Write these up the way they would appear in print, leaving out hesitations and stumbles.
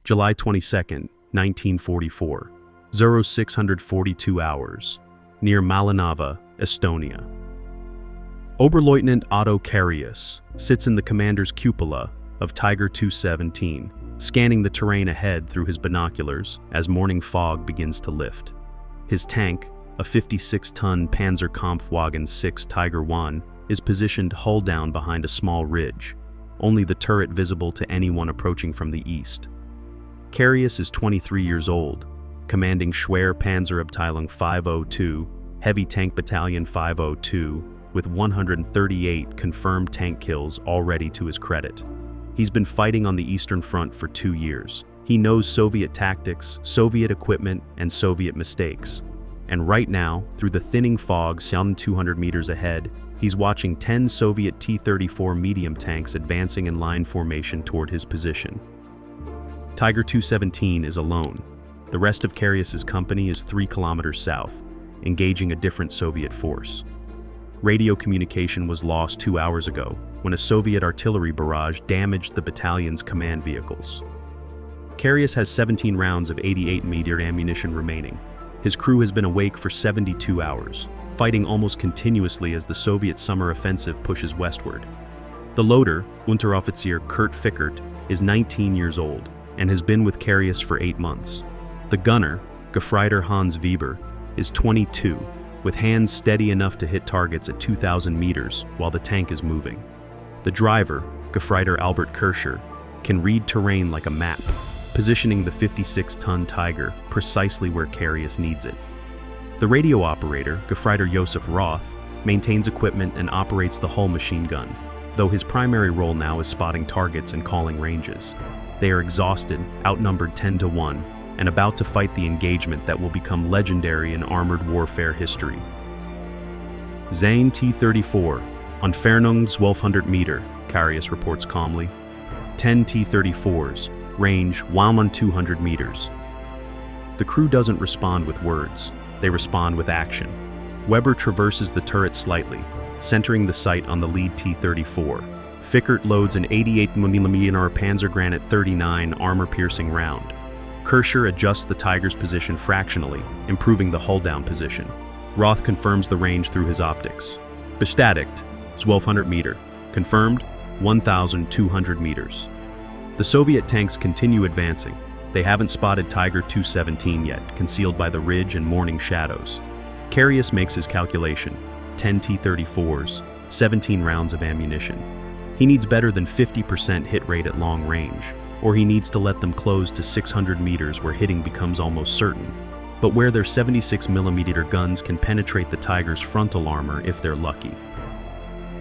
July 22nd, 1944, 0642 hours, near Malinava, Estonia. Oberleutnant Otto Karius sits in the commander's cupola of Tiger 217, scanning the terrain ahead through his binoculars as morning fog begins to lift. His tank, a 56-ton Panzerkampfwagen 6 Tiger 1, is positioned hull down behind a small ridge, only the turret visible to anyone approaching from the east. Karius is 23 years old, commanding Schwer Panzerabteilung 502, Heavy Tank Battalion 502, with 138 confirmed tank kills already to his credit. He's been fighting on the Eastern Front for 2 years. He knows Soviet tactics, Soviet equipment, and Soviet mistakes. And right now, through the thinning fog some 200 meters ahead, he's watching 10 Soviet T-34 medium tanks advancing in line formation toward his position. Tiger 217 is alone. The rest of Karius's company is 3 kilometers south, engaging a different Soviet force. Radio communication was lost 2 hours ago when a Soviet artillery barrage damaged the battalion's command vehicles. Karius has 17 rounds of 88mm ammunition remaining. His crew has been awake for 72 hours, fighting almost continuously as the Soviet summer offensive pushes westward. The loader, Unteroffizier Kurt Fickert, is 19 years old and has been with Karius for 8 months. The gunner, Gefreiter Hans Weber, is 22, with hands steady enough to hit targets at 2,000 meters while the tank is moving. The driver, Gefreiter Albert Kirscher, can read terrain like a map, positioning the 56-ton Tiger precisely where Karius needs it. The radio operator, Gefreiter Josef Roth, maintains equipment and operates the hull machine gun, though his primary role now is spotting targets and calling ranges. They are exhausted, outnumbered 10-1, and about to fight the engagement that will become legendary in armored warfare history. Zane T-34, Entfernung 1200 Meter, Karius reports calmly. 10 T-34s, range 200 meters. The crew doesn't respond with words, they respond with action. Weber traverses the turret slightly, centering the sight on the lead T-34. Fickert loads an 88mm Panzergranate 39 armor-piercing round. Kirscher adjusts the Tiger's position fractionally, improving the hull-down position. Roth confirms the range through his optics. Bestätigt, 1200 meter. Confirmed, 1,200 meters. The Soviet tanks continue advancing. They haven't spotted Tiger 217 yet, concealed by the ridge and morning shadows. Karius makes his calculation: 10 T-34s, 17 rounds of ammunition. He needs better than 50% hit rate at long range, or he needs to let them close to 600 meters where hitting becomes almost certain, but where their 76mm guns can penetrate the Tiger's frontal armor if they're lucky.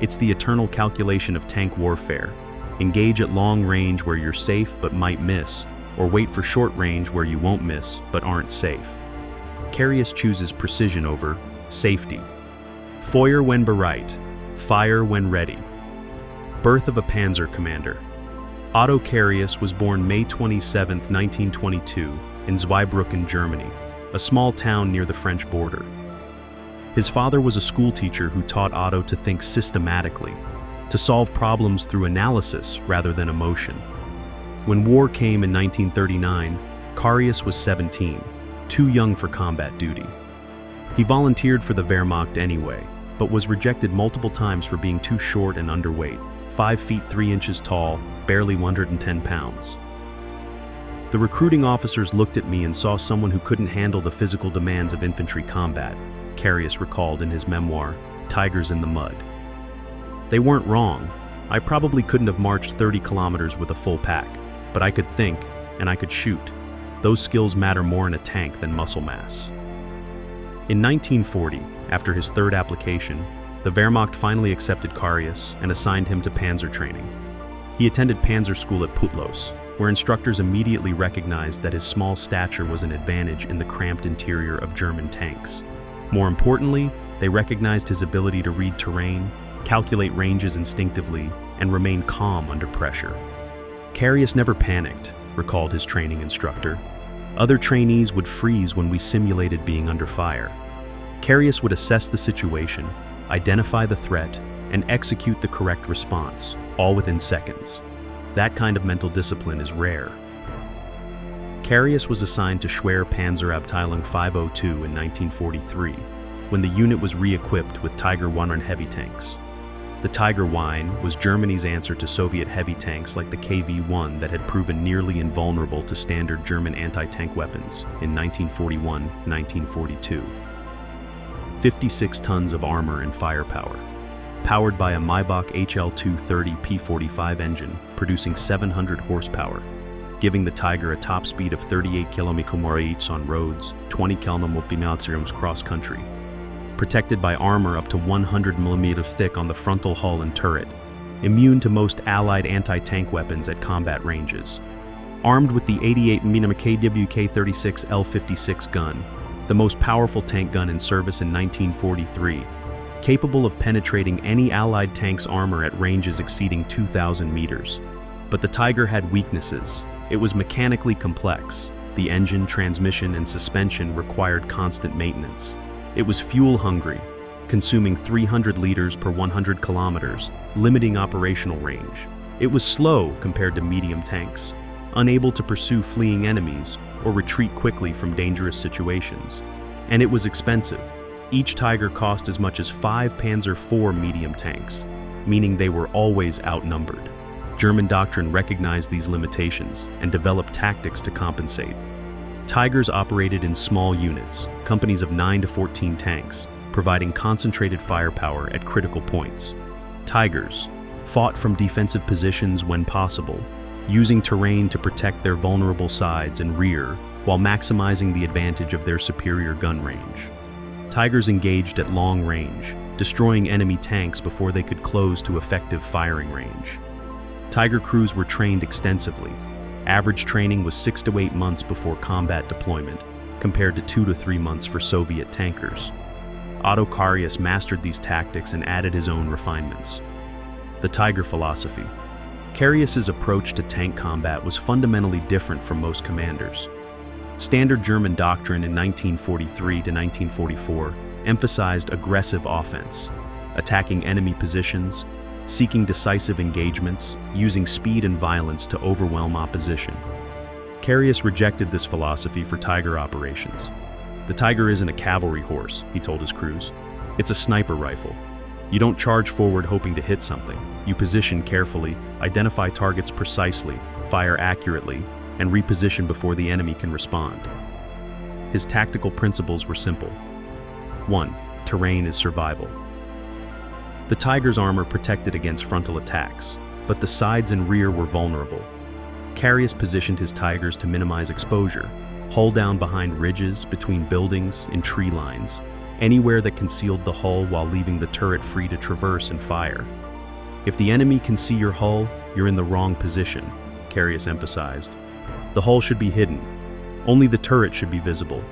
It's the eternal calculation of tank warfare. Engage at long range where you're safe but might miss, or wait for short range where you won't miss but aren't safe. Karius chooses precision over safety. Feuer wenn bereit, fire when ready. Birth of a Panzer commander. Otto Karius was born May 27, 1922, in Zweibrücken, Germany, a small town near the French border. His father was a schoolteacher who taught Otto to think systematically, to solve problems through analysis rather than emotion. When war came in 1939, Karius was 17, too young for combat duty. He volunteered for the Wehrmacht anyway, but was rejected multiple times for being too short and underweight, 5 feet 3 inches tall, barely 110 pounds. The recruiting officers looked at me and saw someone who couldn't handle the physical demands of infantry combat, Karius recalled in his memoir, Tigers in the Mud. They weren't wrong. I probably couldn't have marched 30 kilometers with a full pack, but I could think, and I could shoot. Those skills matter more in a tank than muscle mass. In 1940, after his third application, the Wehrmacht finally accepted Karius and assigned him to panzer training. He attended panzer school at Putlos, where instructors immediately recognized that his small stature was an advantage in the cramped interior of German tanks. More importantly, they recognized his ability to read terrain, calculate ranges instinctively, and remain calm under pressure. Karius never panicked, recalled his training instructor. Other trainees would freeze when we simulated being under fire. Karius would assess the situation, identify the threat, and execute the correct response, all within seconds. That kind of mental discipline is rare. Carius was assigned to Schwer Panzerabteilung 502 in 1943, when the unit was re-equipped with Tiger I heavy tanks. The Tiger I was Germany's answer to Soviet heavy tanks like the KV-1 that had proven nearly invulnerable to standard German anti-tank weapons in 1941-1942. 56 tons of armor and firepower, powered by a Maybach HL230 P45 engine producing 700 horsepower, giving the Tiger a top speed of 38 km/h on roads, 20 km/h cross-country. Protected by armor up to 100 mm thick on the frontal hull and turret, immune to most Allied anti-tank weapons at combat ranges. Armed with the 88mm KWK-36 L56 gun, the most powerful tank gun in service in 1943, capable of penetrating any Allied tank's armor at ranges exceeding 2,000 meters. But the Tiger had weaknesses. It was mechanically complex. The engine, transmission, and suspension required constant maintenance. It was fuel-hungry, consuming 300 liters per 100 kilometers, limiting operational range. It was slow compared to medium tanks, unable to pursue fleeing enemies or retreat quickly from dangerous situations. And it was expensive. Each Tiger cost as much as 5 Panzer IV medium tanks, meaning they were always outnumbered. German doctrine recognized these limitations and developed tactics to compensate. Tigers operated in small units, companies of 9 to 14 tanks, providing concentrated firepower at critical points. Tigers fought from defensive positions when possible, using terrain to protect their vulnerable sides and rear while maximizing the advantage of their superior gun range. Tigers engaged at long range, destroying enemy tanks before they could close to effective firing range. Tiger crews were trained extensively. Average training was 6 to 8 months before combat deployment, compared to 2 to 3 months for Soviet tankers. Otto Carius mastered these tactics and added his own refinements. The Tiger philosophy. Carius's approach to tank combat was fundamentally different from most commanders. Standard German doctrine in 1943 to 1944 emphasized aggressive offense, attacking enemy positions, seeking decisive engagements, using speed and violence to overwhelm opposition. Carius rejected this philosophy for Tiger operations. The Tiger isn't a cavalry horse, he told his crews. It's a sniper rifle. You don't charge forward hoping to hit something. You position carefully, identify targets precisely, fire accurately, and reposition before the enemy can respond. His tactical principles were simple. 1. Terrain is survival. The Tiger's armor protected against frontal attacks, but the sides and rear were vulnerable. Carius positioned his Tigers to minimize exposure, hull down behind ridges, between buildings, in tree lines, anywhere that concealed the hull while leaving the turret free to traverse and fire. If the enemy can see your hull, you're in the wrong position, Carius emphasized. The hull should be hidden. Only the turret should be visible,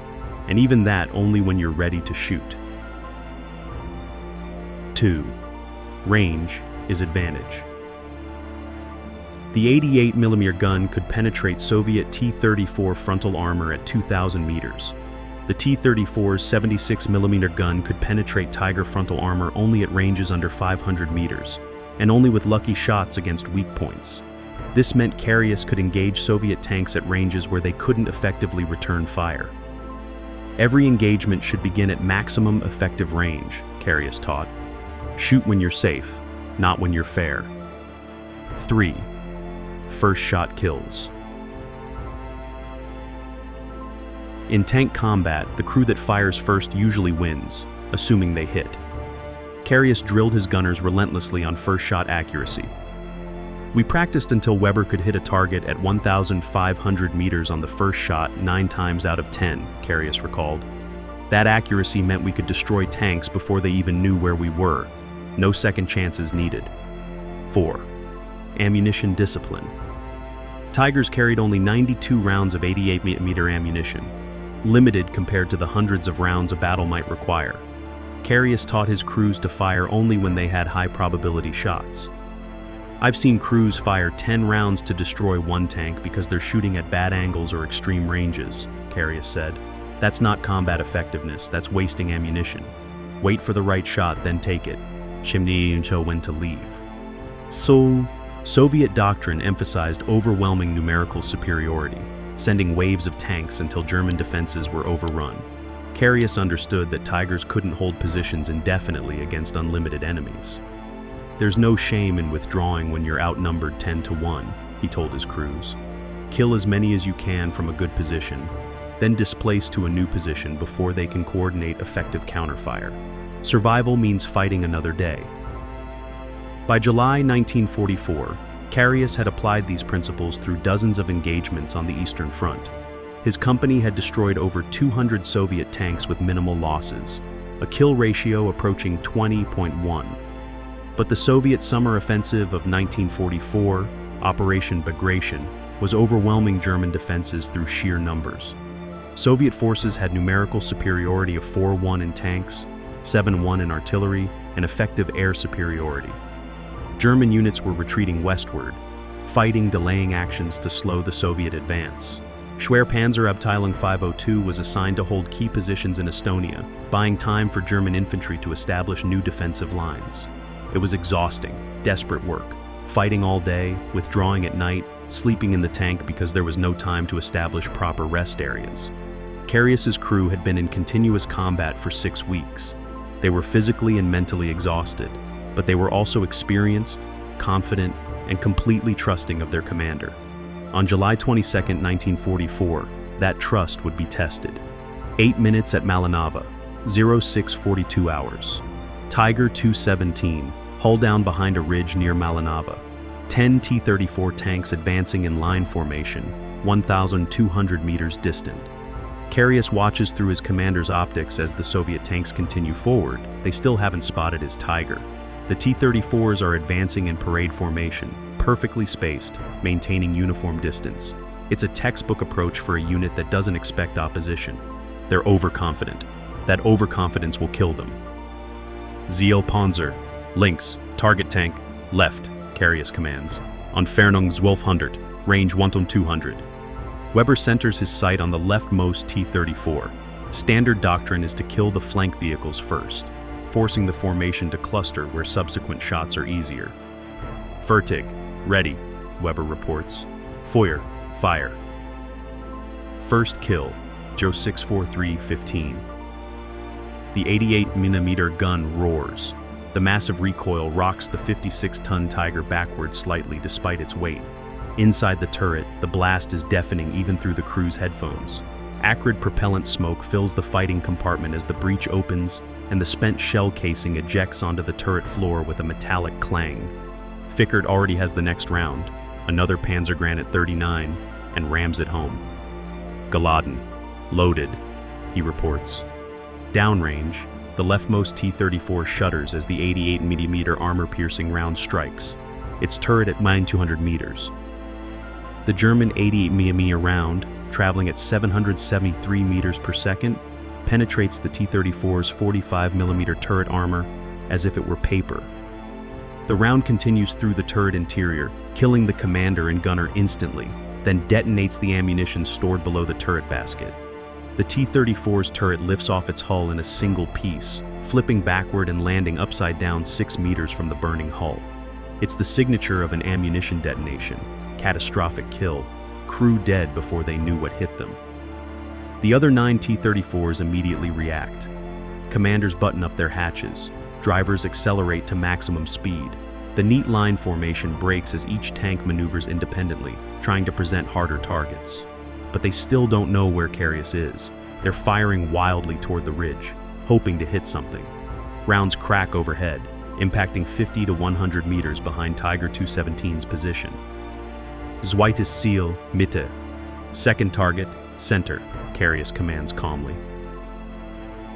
and even that only when you're ready to shoot. 2. Range is advantage. The 88mm gun could penetrate Soviet T-34 frontal armor at 2,000 meters. The T-34's 76mm gun could penetrate Tiger frontal armor only at ranges under 500 meters, and only with lucky shots against weak points. This meant Carius could engage Soviet tanks at ranges where they couldn't effectively return fire. Every engagement should begin at maximum effective range, Carius taught. Shoot when you're safe, not when you're fair. 3. First shot kills. In tank combat, the crew that fires first usually wins, assuming they hit. Carius drilled his gunners relentlessly on first shot accuracy. We practiced until Weber could hit a target at 1,500 meters on the first shot 9 times out of 10, Carius recalled. That accuracy meant we could destroy tanks before they even knew where we were. No second chances needed. 4. Ammunition discipline. Tigers carried only 92 rounds of 88mm ammunition, limited compared to the hundreds of rounds a battle might require. Carius taught his crews to fire only when they had high-probability shots. I've seen crews fire 10 rounds to destroy one tank because they're shooting at bad angles or extreme ranges, Carius said. That's not combat effectiveness, that's wasting ammunition. Wait for the right shot, then take it. Chimney until when to leave. So, Soviet doctrine emphasized overwhelming numerical superiority. sending waves of tanks until German defenses were overrun. Carius understood that Tigers couldn't hold positions indefinitely against unlimited enemies. "There's no shame in withdrawing when you're outnumbered 10-1, he told his crews. "Kill as many as you can from a good position, then displace to a new position before they can coordinate effective counterfire. Survival means fighting another day." By July 1944, Carius had applied these principles through dozens of engagements on the Eastern Front. His company had destroyed over 200 Soviet tanks with minimal losses, a kill ratio approaching 20.1. But the Soviet summer offensive of 1944, Operation Bagration, was overwhelming German defenses through sheer numbers. Soviet forces had numerical superiority of 4-1 in tanks, 7-1 in artillery, and effective air superiority. German units were retreating westward, fighting delaying actions to slow the Soviet advance. Schwerpanzerabteilung 502 was assigned to hold key positions in Estonia, buying time for German infantry to establish new defensive lines. It was exhausting, desperate work, fighting all day, withdrawing at night, sleeping in the tank because there was no time to establish proper rest areas. Carius's crew had been in continuous combat for 6 weeks. They were physically and mentally exhausted, but they were also experienced, confident, and completely trusting of their commander. On July 22, 1944, that trust would be tested. 8 minutes at Malinava, 0642 hours. Tiger 217, hull down behind a ridge near Malinava. 10 T-34 tanks advancing in line formation, 1,200 meters distant. Carius watches through his commander's optics as the Soviet tanks continue forward. They still haven't spotted his Tiger. The T-34s are advancing in parade formation, perfectly spaced, maintaining uniform distance. It's a textbook approach for a unit that doesn't expect opposition. They're overconfident. That overconfidence will kill them. ZL Panzer, links, target tank, left, Carius commands. Entfernung 1200, range 1200. Weber centers his sight on the leftmost T-34. Standard doctrine is to kill the flank vehicles first, forcing the formation to cluster where subsequent shots are easier. Fertig, ready, Weber reports. Feuer, fire. First kill, 0643-15. The 88mm gun roars. The massive recoil rocks the 56-ton Tiger backward slightly despite its weight. Inside the turret, the blast is deafening even through the crew's headphones. Acrid propellant smoke fills the fighting compartment as the breech opens and the spent shell casing ejects onto the turret floor with a metallic clang. Fickert already has the next round, another Panzergranate 39, and rams it home. Geladen, loaded, he reports. Downrange, the leftmost T-34 shudders as the 88mm armor-piercing round strikes, its turret at 9,200 meters. The German 88mm round, traveling at 773 meters per second, penetrates the T-34's 45mm turret armor as if it were paper. The round continues through the turret interior, killing the commander and gunner instantly, then detonates the ammunition stored below the turret basket. The T-34's turret lifts off its hull in a single piece, flipping backward and landing upside down 6 meters from the burning hull. It's the signature of an ammunition detonation, catastrophic kill, crew dead before they knew what hit them. The other 9 T-34s immediately react. Commanders button up their hatches. Drivers accelerate to maximum speed. The neat line formation breaks as each tank maneuvers independently, trying to present harder targets. But they still don't know where Carius is. They're firing wildly toward the ridge, hoping to hit something. Rounds crack overhead, impacting 50 to 100 meters behind Tiger 217's position. Zweites Ziel, Mitte. Second target, center, Carius commands calmly.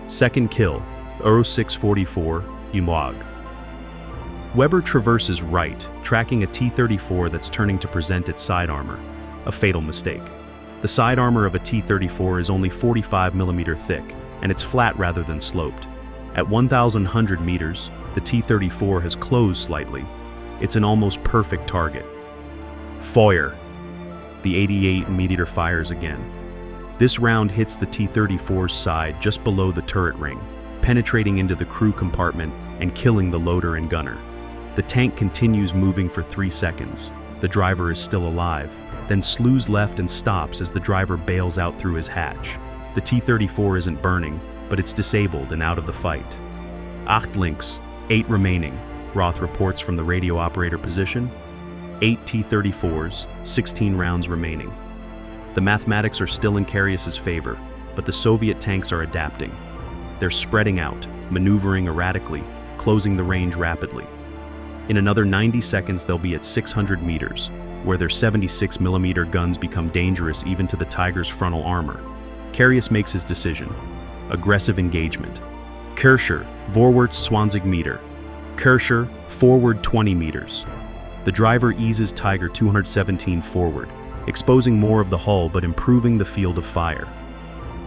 Second kill, 0644, Umlag. Weber traverses right, tracking a T-34 that's turning to present its side armor. A fatal mistake. The side armor of a T-34 is only 45mm thick, and it's flat rather than sloped. At 1,100 meters, the T-34 has closed slightly. It's an almost perfect target. Feuer. The 88mm fires again. This round hits the T-34's side just below the turret ring, penetrating into the crew compartment and killing the loader and gunner. The tank continues moving for 3 seconds, The driver is still alive, then slews left and stops as the driver bails out through his hatch. The T-34 isn't burning, but it's disabled and out of the fight. 8 links, 8 remaining, Roth reports from the radio operator position. 8 T-34s, 16 rounds remaining. The mathematics are still in Karius's favor, but the Soviet tanks are adapting. They're spreading out, maneuvering erratically, closing the range rapidly. In another 90 seconds, they'll be at 600 meters, where their 76mm guns become dangerous even to the Tiger's frontal armor. Karius makes his decision. Aggressive engagement. Kirscher, vorwärts 20 Meter. Kirscher, forward 20 meters. The driver eases Tiger 217 forward, exposing more of the hull but improving the field of fire.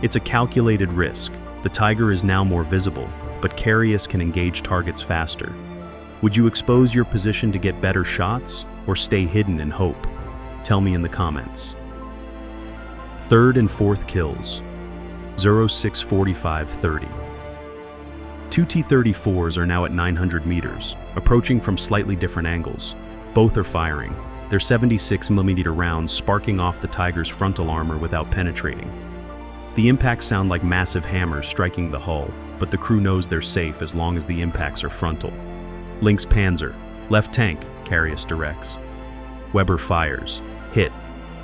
It's a calculated risk. The Tiger is now more visible, but Karius can engage targets faster. Would you expose your position to get better shots, or stay hidden and hope? Tell me in the comments. Third and fourth kills. 06:45:30. 2 T-34s are now at 900 meters, approaching from slightly different angles. Both are firing, their 76mm rounds sparking off the Tiger's frontal armor without penetrating. The impacts sound like massive hammers striking the hull, but the crew knows they're safe as long as the impacts are frontal. Links Panzer, left tank, Karius directs. Weber fires, hit.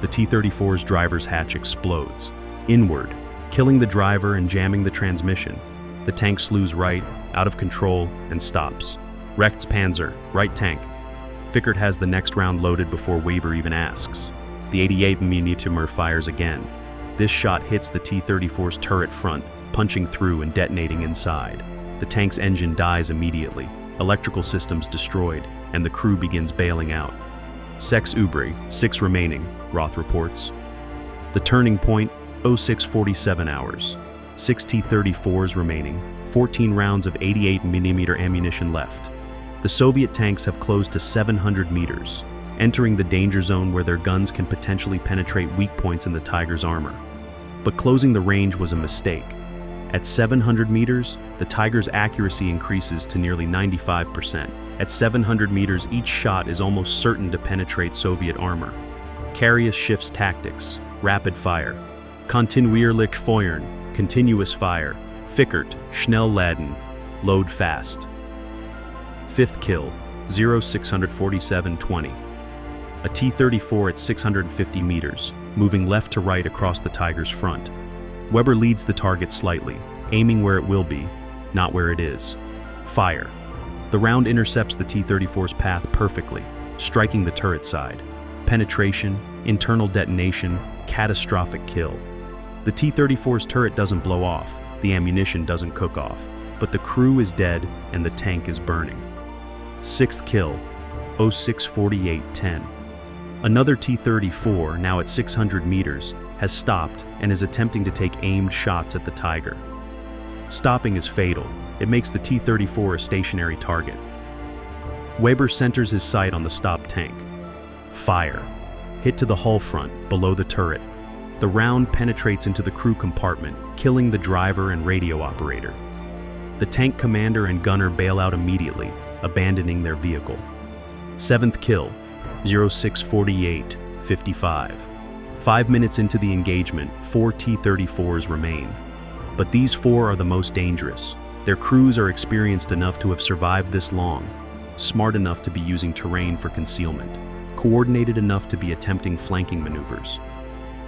The T-34's driver's hatch explodes, inward, killing the driver and jamming the transmission. The tank slews right, out of control, and stops. Rechts Panzer, right tank. Fickert has the next round loaded before Weber even asks. The 88mm fires again. This shot hits the T-34's turret front, punching through and detonating inside. The tank's engine dies immediately, electrical systems destroyed, and the crew begins bailing out. 6 übrig, 6 remaining, Roth reports. The turning point, 06:47 hours. 6 T-34s remaining, 14 rounds of 88mm ammunition left. The Soviet tanks have closed to 700 meters, entering the danger zone where their guns can potentially penetrate weak points in the Tiger's armor. But closing the range was a mistake. At 700 meters, the Tiger's accuracy increases to nearly 95%. At 700 meters, each shot is almost certain to penetrate Soviet armor. Karius shifts tactics, rapid fire. Kontinuierlich feuern, continuous fire. Fickert, schnell laden, load fast. 5th kill, 06:47:20. A T-34 at 650 meters, moving left to right across the Tiger's front. Weber leads the target slightly, aiming where it will be, not where it is. Fire. The round intercepts the T-34's path perfectly, striking the turret side. Penetration, internal detonation, catastrophic kill. The T-34's turret doesn't blow off, the ammunition doesn't cook off, but the crew is dead and the tank is burning. 6th kill, 06:48:10. Another T-34, now at 600 meters, has stopped and is attempting to take aimed shots at the Tiger. Stopping is fatal. It makes the T-34 a stationary target. Weber centers his sight on the stopped tank. Fire. Hit to the hull front, below the turret. The round penetrates into the crew compartment, killing the driver and radio operator. The tank commander and gunner bail out immediately, abandoning their vehicle. 7th kill, 06:48:55. 5 minutes into the engagement, 4 T-34s remain. But these 4 are the most dangerous. Their crews are experienced enough to have survived this long, smart enough to be using terrain for concealment, coordinated enough to be attempting flanking maneuvers.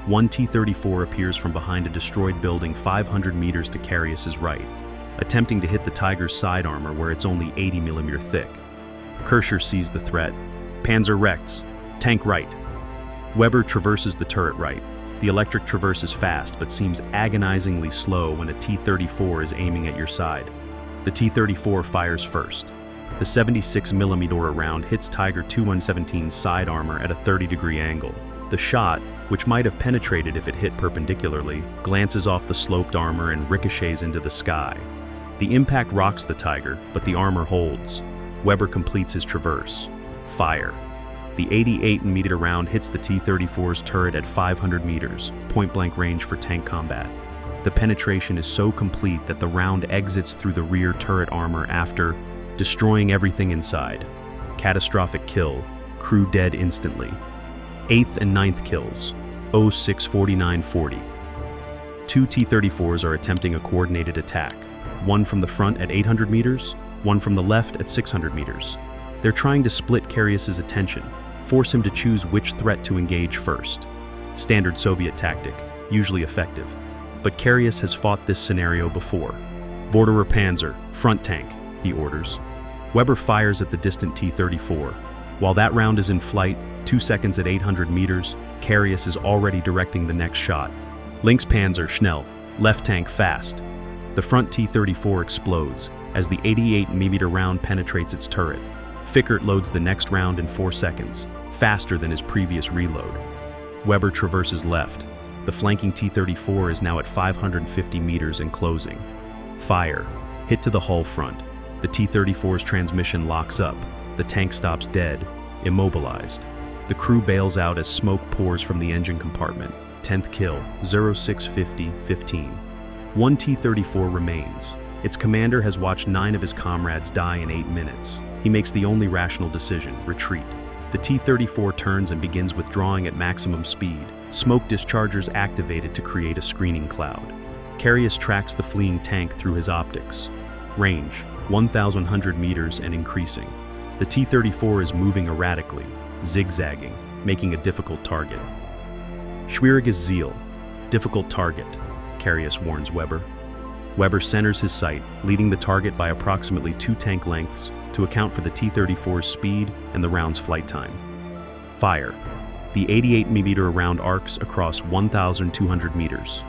1 T-34 appears from behind a destroyed building 500 meters to Karius's right, attempting to hit the Tiger's side armor where it's only 80mm thick. Kirscher sees the threat. Panzer rechts, tank right. Weber traverses the turret right. The electric traverse is fast but seems agonizingly slow when a T-34 is aiming at your side. The T-34 fires first. The 76mm round hits Tiger 217's side armor at a 30-degree angle. The shot, which might have penetrated if it hit perpendicularly, glances off the sloped armor and ricochets into the sky. The impact rocks the Tiger, but the armor holds. Weber completes his traverse. Fire. The 88mm round hits the T-34's turret at 500 meters, point-blank range for tank combat. The penetration is so complete that the round exits through the rear turret armor after destroying everything inside. Catastrophic kill, crew dead instantly. 8th and 9th kills, 064940. 2 T-34s are attempting a coordinated attack, one from the front at 800 meters, one from the left at 600 meters. They're trying to split Carius's attention, force him to choose which threat to engage first. Standard Soviet tactic, usually effective. But Carius has fought this scenario before. Vorderer Panzer, front tank, he orders. Weber fires at the distant T-34. While that round is in flight, 2 seconds at 800 meters, Carius is already directing the next shot. Linkspanzer, schnell, left tank fast. The front T-34 explodes as the 88mm round penetrates its turret. Fickert loads the next round in 4 seconds, faster than his previous reload. Weber traverses left. The flanking T-34 is now at 550 meters and closing. Fire. Hit to the hull front. The T-34's transmission locks up. The tank stops dead, immobilized. The crew bails out as smoke pours from the engine compartment. 10th kill, 0650-15. 1 T-34 remains. Its commander has watched 9 of his comrades die in 8 minutes. He makes the only rational decision, retreat. The T-34 turns and begins withdrawing at maximum speed. Smoke dischargers activated to create a screening cloud. Carius tracks the fleeing tank through his optics. Range, 1,100 meters and increasing. The T-34 is moving erratically, zigzagging, making a difficult target. Schwieriges Ziel, difficult target, Carius warns Weber. Weber centers his sight, leading the target by approximately 2 tank lengths to account for the T-34's speed and the round's flight time. Fire. The 88mm round arcs across 1,200 meters.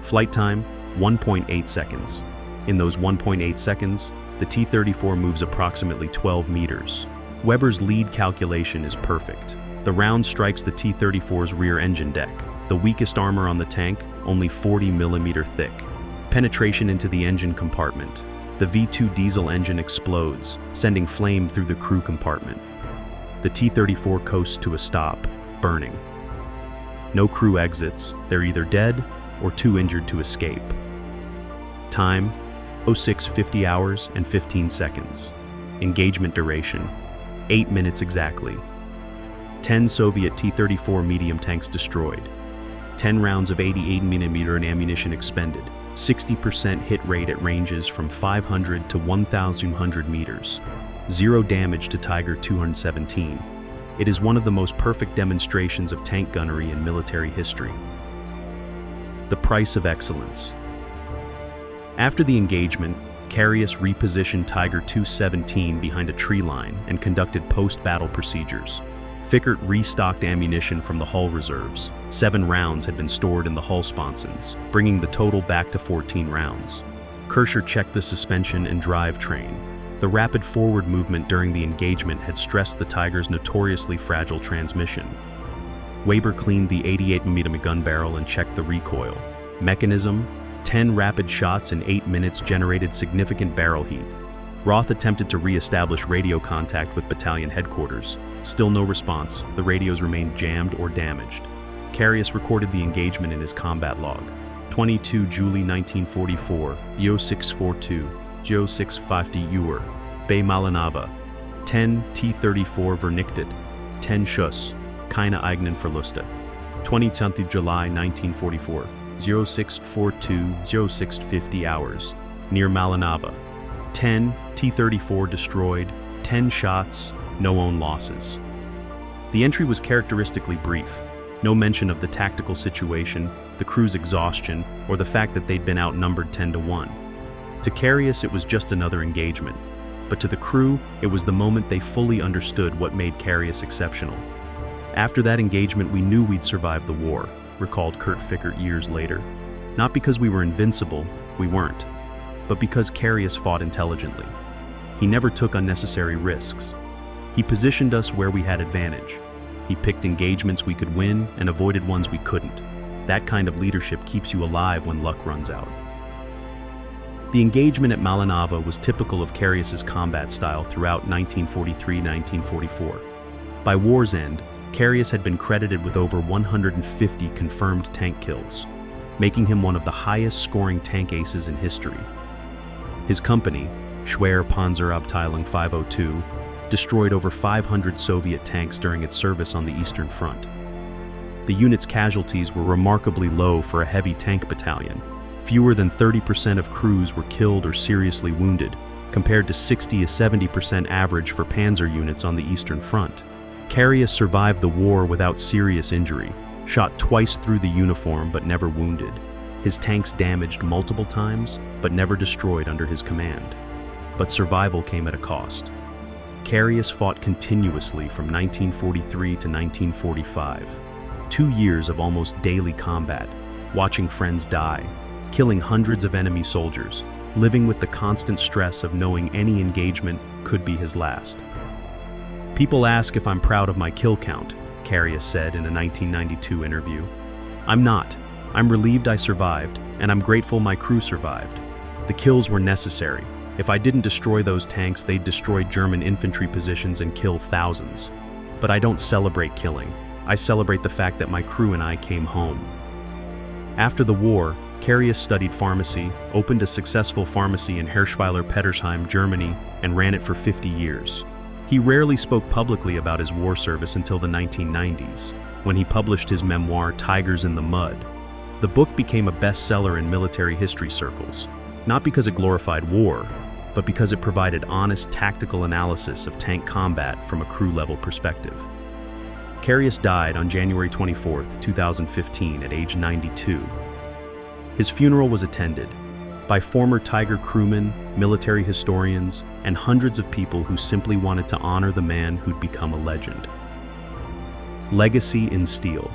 Flight time, 1.8 seconds. In those 1.8 seconds, the T-34 moves approximately 12 meters. Weber's lead calculation is perfect. The round strikes the T-34's rear engine deck. The weakest armor on the tank, only 40mm thick. Penetration into the engine compartment. The V2 diesel engine explodes, sending flame through the crew compartment. The T-34 coasts to a stop, burning. No crew exits. They're either dead or too injured to escape. Time, 0650 hours and 15 seconds. Engagement duration, 8 minutes exactly. 10 Soviet T-34 medium tanks destroyed. 10 rounds of 88mm ammunition expended. 60% hit rate at ranges from 500 to 1,100 meters. 0 damage to Tiger 217. It is one of the most perfect demonstrations of tank gunnery in military history. The price of excellence. After the engagement, Carius repositioned Tiger 217 behind a tree line and conducted post-battle procedures. Fickert restocked ammunition from the hull reserves. 7 rounds had been stored in the hull sponsons, bringing the total back to 14 rounds. Kircher checked the suspension and drivetrain. The rapid forward movement during the engagement had stressed the Tiger's notoriously fragile transmission. Weber cleaned the 88mm gun barrel and checked the recoil. Mechanism, 10 rapid shots in 8 minutes generated significant barrel heat. Roth attempted to re-establish radio contact with battalion headquarters. Still no response. The radios remained jammed or damaged. Carius recorded the engagement in his combat log. 22 July 1944, Jo642, Jo650 Uhr, Bei Malanava. 10 T-34 vernichtet, 10 Schuss, keine eigenen Verluste. 20th July 1944, 0642, 0650 hours, near Malanava. 10 T-34 destroyed, 10 shots, no own losses. The entry was characteristically brief. No mention of the tactical situation, the crew's exhaustion, or the fact that they'd been outnumbered 10-1. To Carius, it was just another engagement. But to the crew, it was the moment they fully understood what made Carius exceptional. After that engagement, we knew we'd survive the war, recalled Kurt Fickert years later. Not because we were invincible, we weren't, but because Carius fought intelligently. He never took unnecessary risks. He positioned us where we had advantage. He picked engagements we could win and avoided ones we couldn't. That kind of leadership keeps you alive when luck runs out. The engagement at Malanava was typical of Carius's combat style throughout 1943-1944. By war's end, Carius had been credited with over 150 confirmed tank kills, making him one of the highest-scoring tank aces in history. His company, Schwer Panzerabteilung 502, destroyed over 500 Soviet tanks during its service on the Eastern Front. The unit's casualties were remarkably low for a heavy tank battalion. Fewer than 30% of crews were killed or seriously wounded, compared to 60 to 70% average for panzer units on the Eastern Front. Carius survived the war without serious injury, shot twice through the uniform but never wounded. His tanks damaged multiple times, but never destroyed under his command. But survival came at a cost. Carius fought continuously from 1943 to 1945. 2 years of almost daily combat, watching friends die, killing hundreds of enemy soldiers, living with the constant stress of knowing any engagement could be his last. "People ask if I'm proud of my kill count," Carius said in a 1992 interview. "I'm not. I'm relieved I survived, and I'm grateful my crew survived. The kills were necessary. If I didn't destroy those tanks, they'd destroy German infantry positions and kill thousands. But I don't celebrate killing. I celebrate the fact that my crew and I came home." After the war, Carius studied pharmacy, opened a successful pharmacy in Hirschweiler-Petersheim, Germany, and ran it for 50 years. He rarely spoke publicly about his war service until the 1990s, when he published his memoir, Tigers in the Mud. The book became a bestseller in military history circles, not because it glorified war, but because it provided honest tactical analysis of tank combat from a crew-level perspective. Carius died on January 24, 2015, at age 92. His funeral was attended by former Tiger crewmen, military historians, and hundreds of people who simply wanted to honor the man who'd become a legend. Legacy in steel.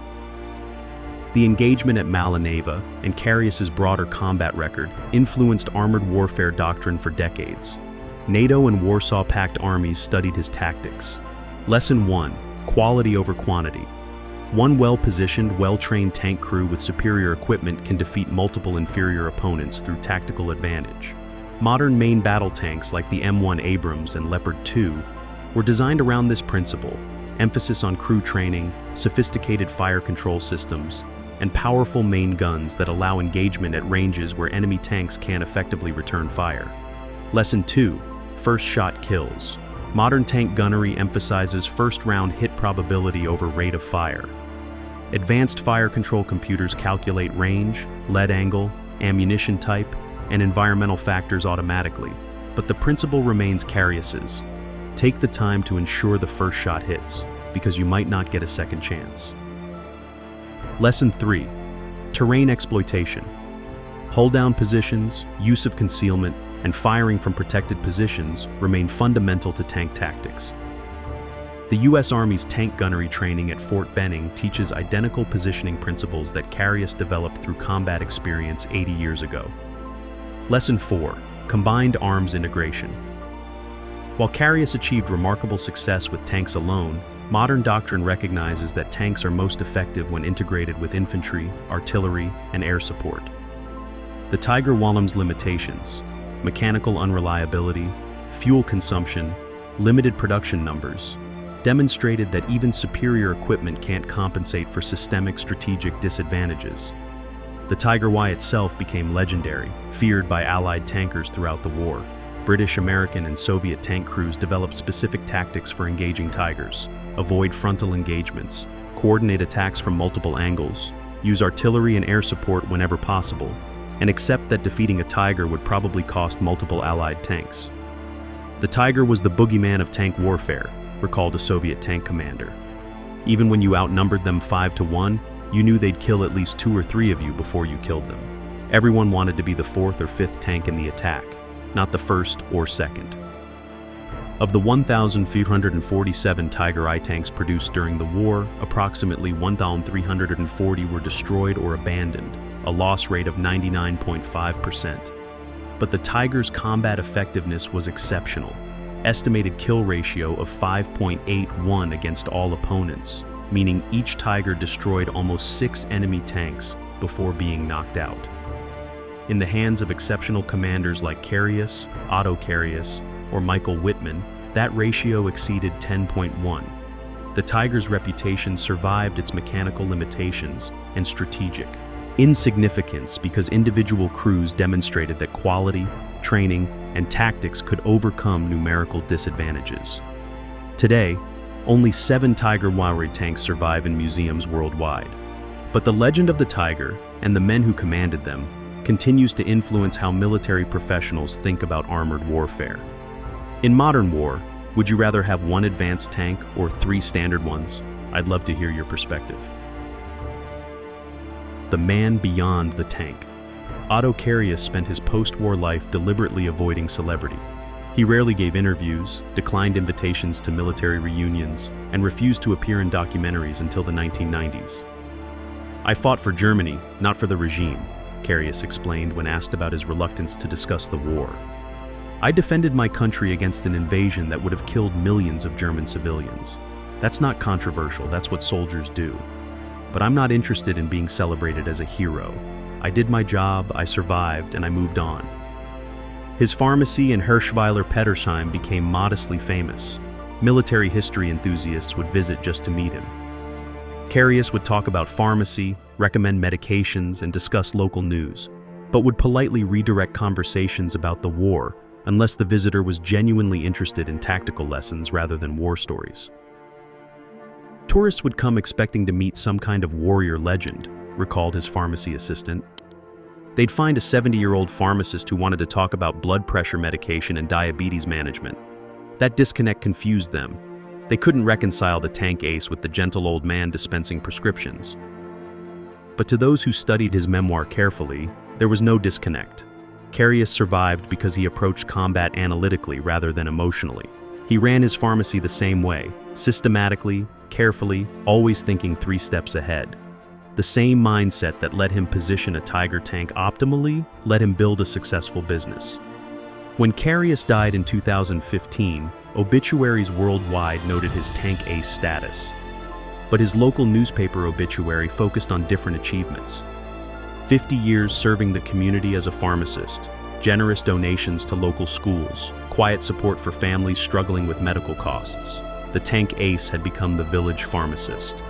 The engagement at Malinava and Carius's broader combat record influenced armored warfare doctrine for decades. NATO and Warsaw Pact armies studied his tactics. Lesson 1: quality over quantity. One well-positioned, well-trained tank crew with superior equipment can defeat multiple inferior opponents through tactical advantage. Modern main battle tanks like the M1 Abrams and Leopard 2 were designed around this principle: emphasis on crew training, sophisticated fire control systems, and powerful main guns that allow engagement at ranges where enemy tanks can't effectively return fire. Lesson 2: first shot kills. Modern tank gunnery emphasizes first-round hit probability over rate of fire. Advanced fire control computers calculate range, lead angle, ammunition type, and environmental factors automatically, but the principle remains Carius's. Take the time to ensure the first shot hits, because you might not get a second chance. Lesson 3: terrain exploitation. Hold-down positions, use of concealment, and firing from protected positions remain fundamental to tank tactics. The U.S. Army's tank gunnery training at Fort Benning teaches identical positioning principles that Carius developed through combat experience 80 years ago. Lesson 4: combined arms integration. While Carius achieved remarkable success with tanks alone, modern doctrine recognizes that tanks are most effective when integrated with infantry, artillery, and air support. The Tiger Wallam's limitations: mechanical unreliability, fuel consumption, limited production numbers, demonstrated that even superior equipment can't compensate for systemic strategic disadvantages. The Tiger WWII itself became legendary, feared by Allied tankers throughout the war. British, American, and Soviet tank crews developed specific tactics for engaging Tigers: avoid frontal engagements, coordinate attacks from multiple angles, use artillery and air support whenever possible, and accept that defeating a Tiger would probably cost multiple Allied tanks. The Tiger was the boogeyman of tank warfare, recalled a Soviet tank commander. Even when you outnumbered them 5-1, you knew they'd kill at least 2 or 3 of you before you killed them. Everyone wanted to be the 4th or 5th tank in the attack, not the 1st or 2nd. Of the 1,447 Tiger I tanks produced during the war, approximately 1,340 were destroyed or abandoned, a loss rate of 99.5%. But the Tiger's combat effectiveness was exceptional. Estimated kill ratio of 5.81 against all opponents, meaning each Tiger destroyed almost 6 enemy tanks before being knocked out. In the hands of exceptional commanders like Carius, Otto Carius, or Michael Wittmann, that ratio exceeded 10.1. The Tiger's reputation survived its mechanical limitations and strategic insignificance because individual crews demonstrated that quality, training, and tactics could overcome numerical disadvantages. Today, only 7 Tiger WWII tanks survive in museums worldwide. But the legend of the Tiger and the men who commanded them continues to influence how military professionals think about armored warfare. In modern war, would you rather have 1 advanced tank or 3 standard ones? I'd love to hear your perspective. The man beyond the tank. Otto Carius spent his post-war life deliberately avoiding celebrity. He rarely gave interviews, declined invitations to military reunions, and refused to appear in documentaries until the 1990s. "I fought for Germany, not for the regime," Carius explained when asked about his reluctance to discuss the war. "I defended my country against an invasion that would have killed millions of German civilians. That's not controversial, that's what soldiers do. But I'm not interested in being celebrated as a hero. I did my job, I survived, and I moved on." His pharmacy in Hirschweiler Pettersheim became modestly famous. Military history enthusiasts would visit just to meet him. Carius would talk about pharmacy, recommend medications, and discuss local news, but would politely redirect conversations about the war unless the visitor was genuinely interested in tactical lessons rather than war stories. Tourists would come expecting to meet some kind of warrior legend, recalled his pharmacy assistant. They'd find a 70-year-old pharmacist who wanted to talk about blood pressure medication and diabetes management. That disconnect confused them. They couldn't reconcile the tank ace with the gentle old man dispensing prescriptions. But to those who studied his memoir carefully, there was no disconnect. Carius survived because he approached combat analytically rather than emotionally. He ran his pharmacy the same way, systematically, carefully, always thinking 3 steps ahead. The same mindset that let him position a Tiger tank optimally let him build a successful business. When Carius died in 2015, obituaries worldwide noted his tank ace status. But his local newspaper obituary focused on different achievements. 50 years serving the community as a pharmacist, generous donations to local schools, quiet support for families struggling with medical costs. The tank ace had become the village pharmacist.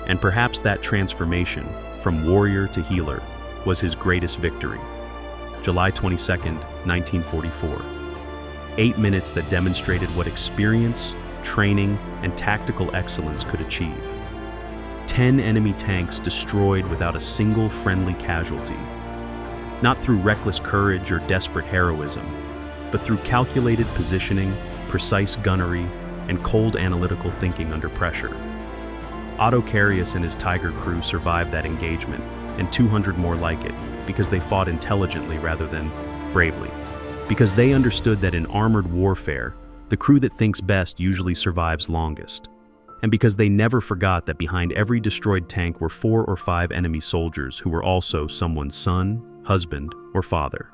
And perhaps that transformation, from warrior to healer, was his greatest victory. July 22, 1944. 8 minutes that demonstrated what experience, training, and tactical excellence could achieve. 10 enemy tanks destroyed without a single friendly casualty. Not through reckless courage or desperate heroism, but through calculated positioning, precise gunnery, and cold analytical thinking under pressure. Otto Carius and his Tiger crew survived that engagement, and 200 more like it, because they fought intelligently rather than bravely. Because they understood that in armored warfare, the crew that thinks best usually survives longest. And because they never forgot that behind every destroyed tank were 4 or 5 enemy soldiers who were also someone's son, husband, or father.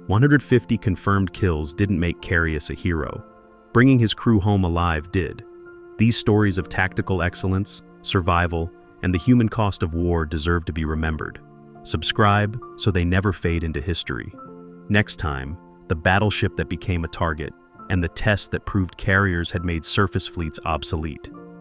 150 confirmed kills didn't make Carius a hero. Bringing his crew home alive did. These stories of tactical excellence, survival, and the human cost of war deserve to be remembered. Subscribe so they never fade into history. Next time, the battleship that became a target, and the test that proved carriers had made surface fleets obsolete.